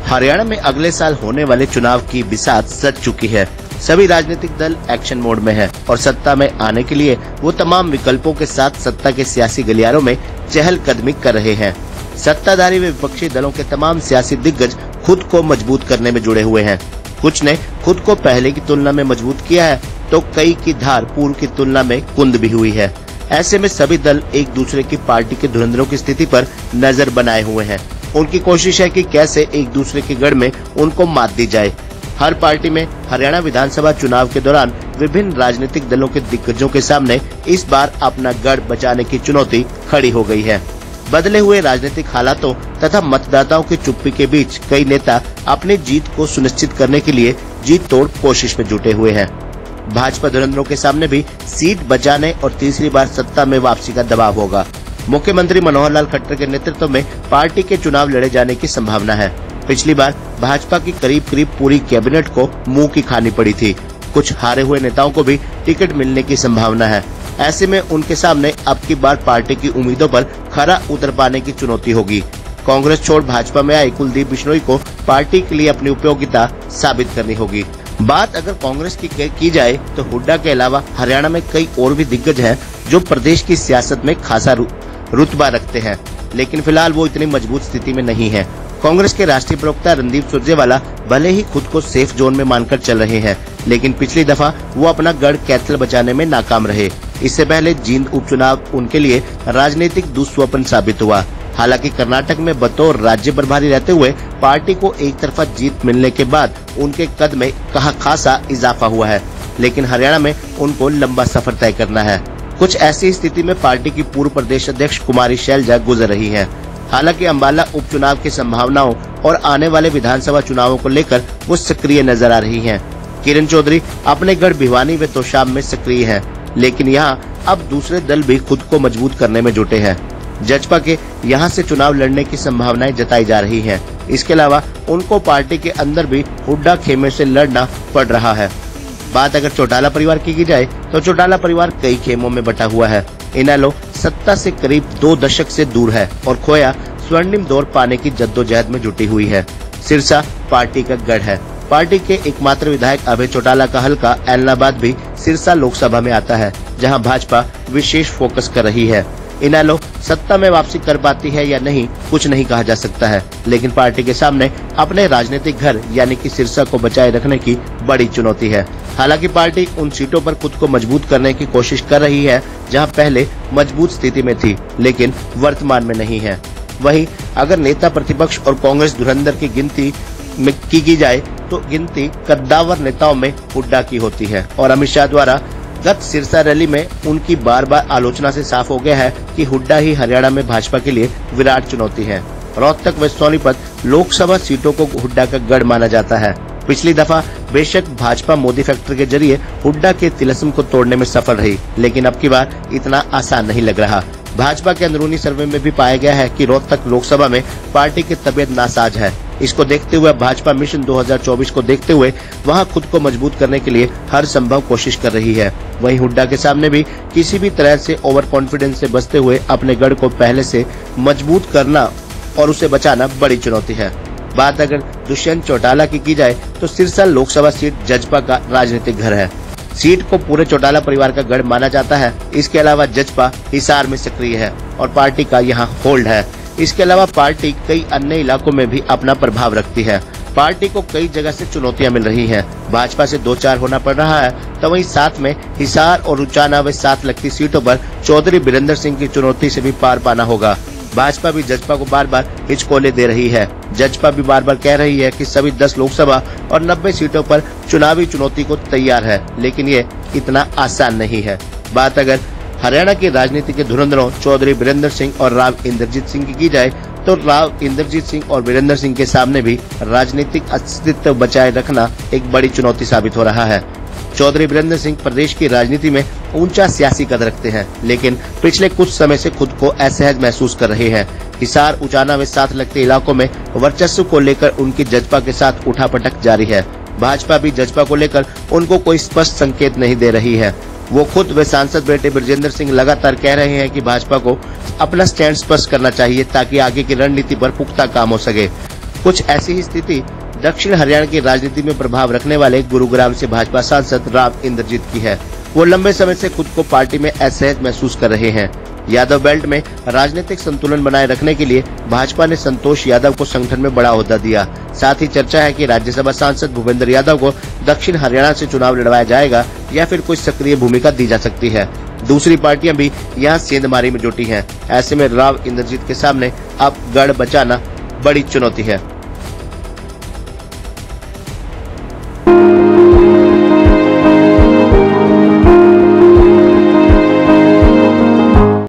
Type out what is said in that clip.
हरियाणा में अगले साल होने वाले चुनाव की बिसात सज चुकी है। सभी राजनीतिक दल एक्शन मोड में है और सत्ता में आने के लिए वो तमाम विकल्पों के साथ सत्ता के सियासी गलियारों में चहलकदमी कर रहे हैं। सत्ताधारी व विपक्षी दलों के तमाम सियासी दिग्गज खुद को मजबूत करने में जुड़े हुए हैं। कुछ ने खुद को पहले की तुलना में मजबूत किया है, तो कई की धार पूर्व की तुलना में कुंद भी हुई है। ऐसे में सभी दल एक दूसरे की पार्टी के धुरंधरों की स्थिति पर नजर बनाए हुए हैं। उनकी कोशिश है कि कैसे एक दूसरे के गढ़ में उनको मात दी जाए। हर पार्टी में हरियाणा विधानसभा चुनाव के दौरान विभिन्न राजनीतिक दलों के दिग्गजों के सामने इस बार अपना गढ़ बचाने की चुनौती खड़ी हो गई है। बदले हुए राजनीतिक हालातों तथा मतदाताओं की चुप्पी के बीच कई नेता अपनी जीत को सुनिश्चित करने के लिए जीत तोड़ कोशिश में जुटे हुए हैं। भाजपा धुरंधरों के सामने भी सीट बचाने और तीसरी बार सत्ता में वापसी का दबाव होगा। मुख्यमंत्री मनोहर लाल खट्टर के नेतृत्व में पार्टी के चुनाव लड़े जाने की संभावना है। पिछली बार भाजपा की करीब पूरी कैबिनेट को मुंह की खानी पड़ी थी। कुछ हारे हुए नेताओं को भी टिकट मिलने की संभावना है। ऐसे में उनके सामने अब की बार पार्टी की उम्मीदों पर खरा उतर पाने की चुनौती होगी। कांग्रेस छोड़ भाजपा में आए कुलदीप बिश्नोई को पार्टी के लिए अपनी उपयोगिता साबित करनी होगी। बात अगर कांग्रेस की जाए तो हुड्डा के अलावा हरियाणा में कई और भी दिग्गज हैं जो प्रदेश की सियासत में खासा रुतबा रखते हैं, लेकिन फिलहाल वो इतनी मजबूत स्थिति में नहीं है। कांग्रेस के राष्ट्रीय प्रवक्ता रणदीप सुरजेवाला भले ही खुद को सेफ जोन में मानकर चल रहे हैं, लेकिन पिछली दफा वो अपना गढ़ कैथल बचाने में नाकाम रहे। इससे पहले जींद उपचुनाव उनके लिए राजनीतिक दुस्वप्न साबित हुआ। हालांकि कर्नाटक में बतौर राज्य प्रभारी रहते हुए पार्टी को एक तरफा जीत मिलने के बाद उनके कद में खासा इजाफा हुआ है, लेकिन हरियाणा में उनको लंबा सफर तय करना है। कुछ ऐसी स्थिति में पार्टी की पूर्व प्रदेश अध्यक्ष कुमारी शैलजा गुजर रही हैं। हालांकि अम्बाला उपचुनाव की संभावनाओं और आने वाले विधानसभा चुनावों को लेकर वो सक्रिय नजर आ रही हैं। किरण चौधरी अपने गढ़ भिवानी व तोशाम में सक्रिय हैं, लेकिन यहाँ अब दूसरे दल भी खुद को मजबूत करने में जुटे हैं। जजपा के यहाँ से चुनाव लड़ने की संभावनाएं जताई जा रही हैं। इसके अलावा उनको पार्टी के अंदर भी हुड्डा खेमे से लड़ना पड़ रहा है। बात अगर चौटाला परिवार की जाए तो चौटाला परिवार कई खेमों में बटा हुआ है। इनेलो सत्ता से करीब 2 दशक से दूर है और खोया स्वर्णिम दौर पाने की जद्दोजहद में जुटी हुई है। सिरसा पार्टी का गढ़ है। पार्टी के एकमात्र विधायक अभय चौटाला का हलका एलनाबाद भी सिरसा लोकसभा में आता है, जहां भाजपा विशेष फोकस कर रही है। इनेलो सत्ता में वापसी कर पाती है या नहीं, कुछ नहीं कहा जा सकता है, लेकिन पार्टी के सामने अपने राजनीतिक घर यानी कि सिरसा को बचाए रखने की बड़ी चुनौती है। हालांकि पार्टी उन सीटों पर खुद को मजबूत करने की कोशिश कर रही है जहां पहले मजबूत स्थिति में थी, लेकिन वर्तमान में नहीं है। वहीं अगर नेता प्रतिपक्ष और कांग्रेस धुरंधर की गिनती में की जाए तो गिनती कद्दावर नेताओं में हुड्डा की होती है और अमित शाह द्वारा गत सिरसा रैली में उनकी बार आलोचना से साफ हो गया है कि हुड्डा ही हरियाणा में भाजपा के लिए विराट चुनौती है। रोहतक व सोनीपत लोकसभा सीटों को हुड्डा का गढ़ माना जाता है। पिछली दफा बेशक भाजपा मोदी फैक्टर के जरिए हुड्डा के तिलिस्म को तोड़ने में सफल रही, लेकिन अब की बार इतना आसान नहीं लग रहा। भाजपा के अंदरूनी सर्वे में भी पाया गया है कि रोहतक लोकसभा में पार्टी की तबीयत नासाज है। इसको देखते हुए भाजपा मिशन 2024 को देखते हुए वहां खुद को मजबूत करने के लिए हर संभव कोशिश कर रही है। वहीं हुड्डा के सामने भी किसी भी तरह से ओवर कॉन्फिडेंस से बचते हुए अपने गढ़ को पहले से मजबूत करना और उसे बचाना बड़ी चुनौती है। बात अगर दुष्यंत चौटाला की जाए तो सिरसा लोकसभा सीट जजपा का राजनीतिक घर है। सीट को पूरे चौटाला परिवार का गढ़ माना जाता है। इसके अलावा जजपा हिसार में सक्रिय है और पार्टी का यहाँ होल्ड है। इसके अलावा पार्टी कई अन्य इलाकों में भी अपना प्रभाव रखती है। पार्टी को कई जगह से चुनौतियां मिल रही हैं। भाजपा से 2-4 होना पड़ रहा है, तो वहीं साथ में हिसार और उचाना व साथ लगती सीटों पर चौधरी बीरेंद्र सिंह की चुनौती से भी पार पाना होगा। भाजपा भी जजपा को बार हिचकोले दे रही है। जजपा भी बार कह रही है कि सभी 10 लोकसभा और 90 सीटों पर चुनावी चुनौती को तैयार है, लेकिन ये इतना आसान नहीं है। बात अगर हरियाणा की राजनीति के धुरंधरों चौधरी बीरेंद्र सिंह और राव इंद्रजीत सिंह की जाए तो राव इंद्रजीत सिंह और बीरेंद्र सिंह के सामने भी राजनीतिक अस्तित्व बचाए रखना एक बड़ी चुनौती साबित हो रहा है। चौधरी बीरेंद्र सिंह प्रदेश की राजनीति में ऊंचा सियासी कद रखते हैं, लेकिन पिछले कुछ समय से खुद को असहज महसूस कर रहे हैं। हिसार उचाना व साथ लगते इलाकों में वर्चस्व को लेकर उनकी जजपा के साथ उठापटक जारी है। भाजपा भी जजपा को लेकर उनको कोई स्पष्ट संकेत नहीं दे रही है। वो खुद व सांसद बेटे ब्रजेंद्र सिंह लगातार कह रहे हैं कि भाजपा को अपना स्टैंड स्पष्ट करना चाहिए ताकि आगे की रणनीति पर पुख्ता काम हो सके। कुछ ऐसी ही स्थिति दक्षिण हरियाणा की राजनीति में प्रभाव रखने वाले गुरुग्राम से भाजपा सांसद राव इंद्रजीत की है। वो लंबे समय से खुद को पार्टी में असहज महसूस कर रहे हैं। यादव बेल्ट में राजनीतिक संतुलन बनाए रखने के लिए भाजपा ने संतोष यादव को संगठन में बड़ा ओहदा दिया। साथ ही चर्चा है कि राज्यसभा सांसद भूपेंद्र यादव को दक्षिण हरियाणा से चुनाव लड़वाया जाएगा या फिर कोई सक्रिय भूमिका दी जा सकती है। दूसरी पार्टियां भी यहां सेंधमारी में जुटी हैं। ऐसे में राव इंद्रजीत के सामने अब गढ़ बचाना बड़ी चुनौती है।